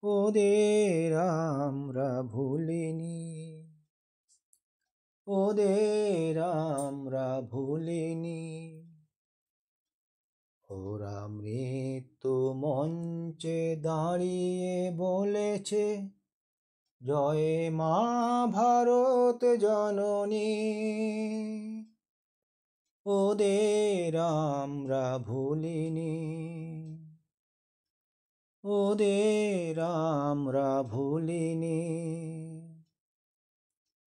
ওদের আমরা ভুলিনি, ওদের আমরা ভুলিনি। ওরা মৃত্যু মঞ্চে দাঁড়িয়ে বলেছে, জয় মা ভারত জননী। ওদের আমরা ভুলিনি, ওদের আমরা ভুলিনি।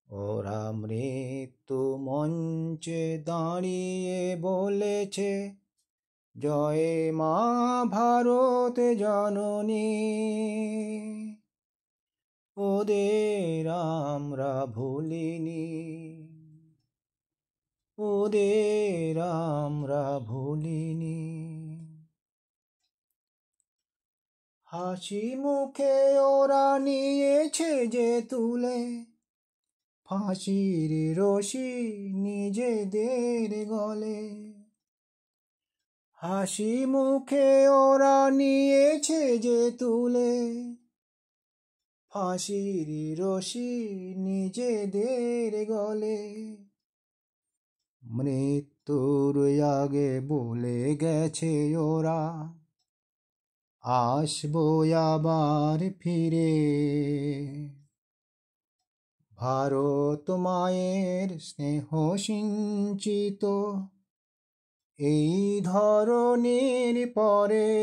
ওরা মৃত্যু মঞ্চে দাঁড়িয়ে বলেছে, জয় মা ভারত জননী। ওদের আমরা ভুলিনি, ওদের আমরা ভুলিনি। হাসি মুখে ওরা নিয়েছে যে তুলে, ফাঁসির রশি নিজেদের গলে। হাসি মুখে ওরা নিয়েছে যে তুলে, ফাঁসির রশি নিজেদের গলে। মৃত্যুর আগে বলে গেছে ওরা, আসবো আবার ফিরে। ভারত মায়ের স্নেহ সিঞ্চিত এই ধরনীর পরে,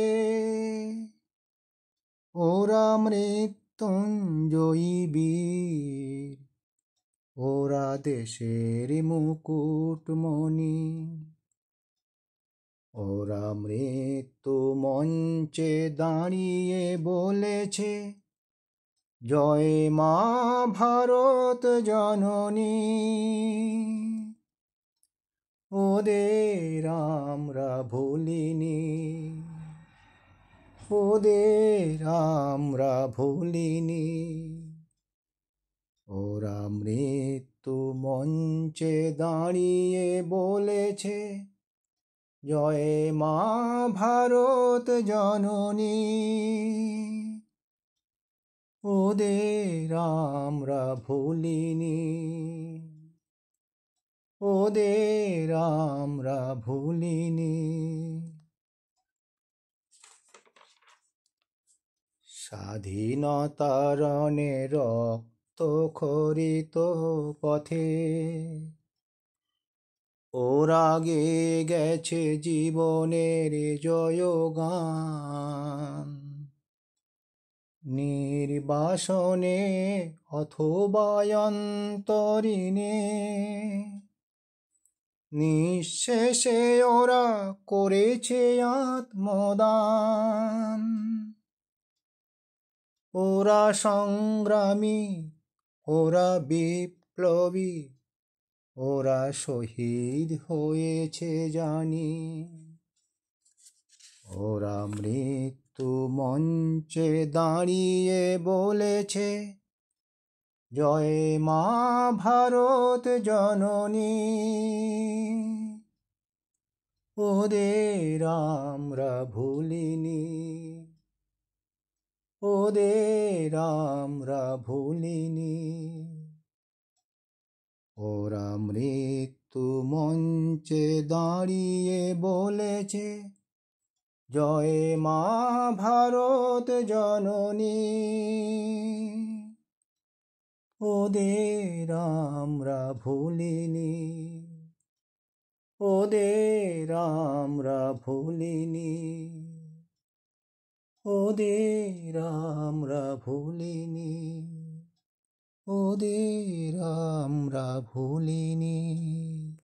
ওরা মৃত্যুঞ্জয়ী বীর, ওরা দেশের মুকুটমণি। ওরা মৃত্যু মঞ্চে দাঁড়িয়ে বলেছে, জয় মা ভারত জননী। ওদের আমরা ভুলিনি, ওদের আমরা ভুলিনি। ওরা মৃত্যু মঞ্চে দাঁড়িয়ে বলেছে, জয় মা ভারত জননী। ওদের আমরা ভুলিনি, ওদের আমরা ভুলিনি। স্বাধীনতার রণে রক্ত খরিত পথে ওরা গেয়ে গেছে জীবনের জয়গান। নির্বাসনে অথবা অন্তরীণে নিঃশেষে ওরা করেছে আত্মদান। ওরা সংগ্রামী, ওরা বিপ্লবী, ওরা শহীদ হয়েছে জানি। ওরা মৃত্যু মঞ্চে দাঁড়িয়ে বলেছে, জয় মা ভারত জননী। ওদের আমরা ভুলিনি, ওদের আমরা ভুলিনি। ওরা মৃত্যু মঞ্চে দাঁড়িয়ে বলেছে, জয় মা ভারত জননী। ওদের আমরা ভুলিনি, ওদের আমরা ভুলিনি, ওদের আমরা ভুলিনি, ওদের আমরা ভুলিনি।